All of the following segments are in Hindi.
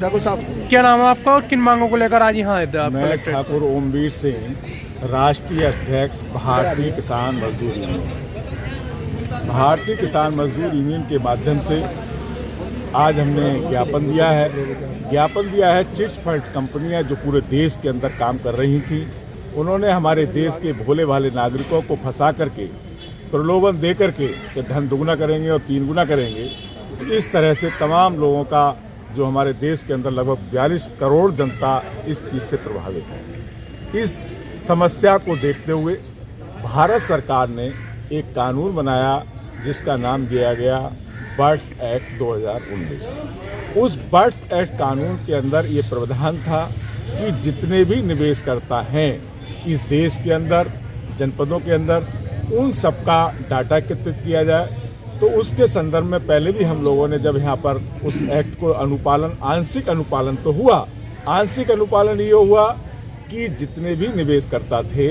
ठाकुर साहब, क्या नाम है आपका और किन मांगों को लेकर आज यहाँ आए थे आप? मैं ठाकुर ओमवीर सिंह, राष्ट्रीय अध्यक्ष भारतीय किसान मजदूर यूनियन। भारतीय किसान मजदूर यूनियन के माध्यम से आज हमने ज्ञापन दिया है चिट्स फंड कंपनियां जो पूरे देश के अंदर काम कर रही थी, उन्होंने हमारे देश के भोले भाले नागरिकों को फंसा करके, प्रलोभन दे करके कि धन दुगना करेंगे और 3 गुना करेंगे। इस तरह से तमाम लोगों का, जो हमारे देश के अंदर लगभग 42 करोड़ जनता इस चीज़ से प्रभावित है। इस समस्या को देखते हुए भारत सरकार ने एक कानून बनाया जिसका नाम दिया गया बर्ड्स एक्ट 2019। उस बर्ड्स एक्ट कानून के अंदर ये प्रावधान था कि जितने भी निवेशकर्ता हैं इस देश के अंदर, जनपदों के अंदर, उन सबका डाटा एकत्रित किया जाए। तो उसके संदर्भ में पहले भी हम लोगों ने जब यहाँ पर उस एक्ट को आंशिक अनुपालन तो हुआ। आंशिक अनुपालन ये हुआ कि जितने भी निवेशकर्ता थे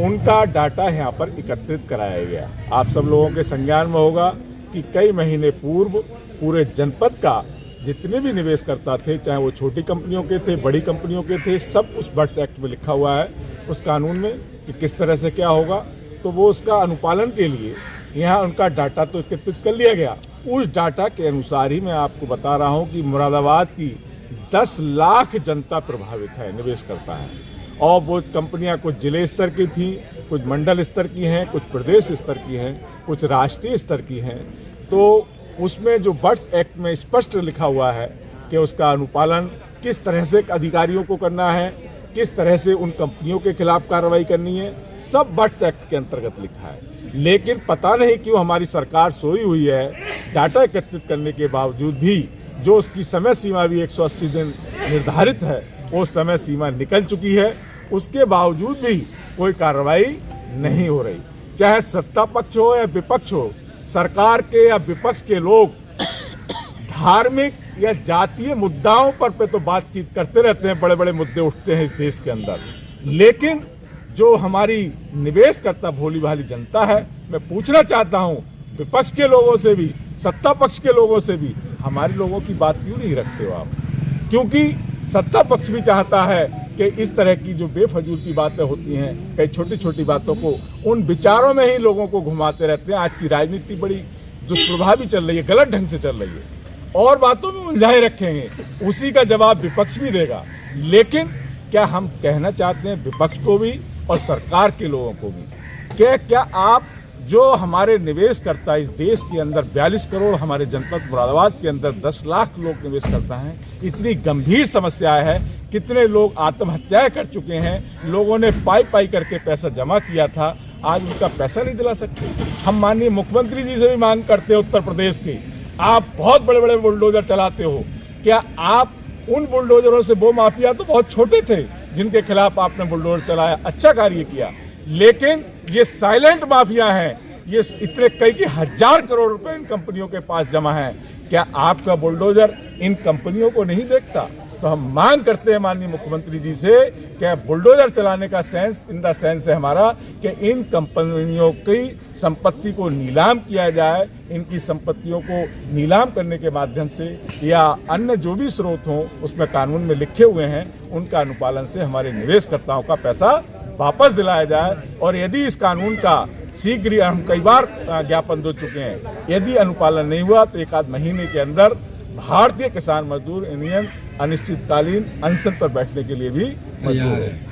उनका डाटा यहाँ पर एकत्रित कराया गया। आप सब लोगों के संज्ञान में होगा कि कई महीने पूर्व पूरे जनपद का जितने भी निवेशकर्ता थे, चाहे वो छोटी कंपनियों के थे, बड़ी कंपनियों के थे, सब उस बर्ड्स एक्ट में लिखा हुआ है, उस कानून में, कि किस तरह से क्या होगा। तो वो उसका अनुपालन के लिए यहाँ उनका डाटा तो एकत्रित कर लिया गया। उस डाटा के अनुसार ही मैं आपको बता रहा हूँ कि मुरादाबाद की 10 लाख जनता प्रभावित है, निवेश करता है। और वो कंपनियां कुछ जिले स्तर की थी, कुछ मंडल स्तर की हैं, कुछ प्रदेश स्तर की हैं, कुछ राष्ट्रीय स्तर की हैं। तो उसमें जो बर्ड्स एक्ट में स्पष्ट लिखा हुआ है कि उसका अनुपालन किस तरह से अधिकारियों को करना है, किस तरह से उन कंपनियों के खिलाफ कार्रवाई करनी है, सब बर्ड्स एक्ट के अंतर्गत लिखा है। लेकिन पता नहीं क्यों हमारी सरकार सोई हुई है, डाटा एकत्रित करने के बावजूद भी, जो उसकी समय सीमा भी 180 दिन निर्धारित है, वो समय सीमा निकल चुकी है, उसके बावजूद भी कोई कार्रवाई नहीं हो रही। चाहे सत्ता पक्ष हो या विपक्ष हो, सरकार के या विपक्ष के लोग धार्मिक या जातीय मुद्दाओं पर तो बातचीत करते रहते हैं, बड़े बड़े मुद्दे उठते हैं इस देश के अंदर। लेकिन जो हमारी निवेशकर्ता भोली भाली जनता है, मैं पूछना चाहता हूं विपक्ष के लोगों से भी, सत्ता पक्ष के लोगों से भी, हमारे लोगों की बात क्यों नहीं रखते हो आप? क्योंकि सत्ता पक्ष भी चाहता है कि इस तरह की जो बेफजूल की बातें होती हैं, कई छोटी छोटी बातों को, उन विचारों में ही लोगों को घुमाते रहते हैं। आज की राजनीति बड़ी दुष्प्रभावी चल रही है, गलत ढंग से चल रही है, और बातों में उलझाए रखेंगे, उसी का जवाब विपक्ष भी देगा। लेकिन क्या हम कहना चाहते हैं विपक्ष को भी और सरकार के लोगों को भी, क्या आप जो हमारे निवेश करता है इस देश के अंदर, 42 करोड़ हमारे जनपद मुरादाबाद के अंदर 10 लाख लोग निवेश करता है, इतनी गंभीर समस्या है, कितने लोग आत्महत्याएं कर चुके हैं, लोगों ने पाई करके पैसा जमा किया था, आज उनका पैसा नहीं दिला सकते। हम माननीय मुख्यमंत्री जी से भी मांग करते हैं, उत्तर प्रदेश की, आप बहुत बड़े बड़े बुलडोजर चलाते हो, क्या आप उन बुलडोजरों से, वो माफिया तो बहुत छोटे थे जिनके खिलाफ आपने बुलडोजर चलाया, अच्छा कार्य किया, लेकिन ये साइलेंट माफिया हैं, ये इतने कई 1000 करोड़ रुपए इन कंपनियों के पास जमा हैं। क्या आपका बुलडोजर इन कंपनियों को नहीं देखता? तो हम मांग करते हैं माननीय मुख्यमंत्री जी से कि बुलडोजर चलाने का सेंस, इन द सेंस है हमारा कि इन कंपनियों की संपत्ति को नीलाम किया जाए, इनकी संपत्तियों को नीलाम करने के माध्यम से या अन्य जो भी स्रोत हों उसमें कानून में लिखे हुए हैं, उनका अनुपालन से हमारे निवेशकर्ताओं का पैसा वापस दिलाया जाए। और यदि इस कानून का शीघ्र ही, हम कई बार ज्ञापन दे चुके हैं, यदि अनुपालन नहीं हुआ तो 1 आध महीने के अंदर भारतीय किसान मजदूर यूनियन अनिश्चितकालीन अनशन पर बैठने के लिए भी मजबूर है।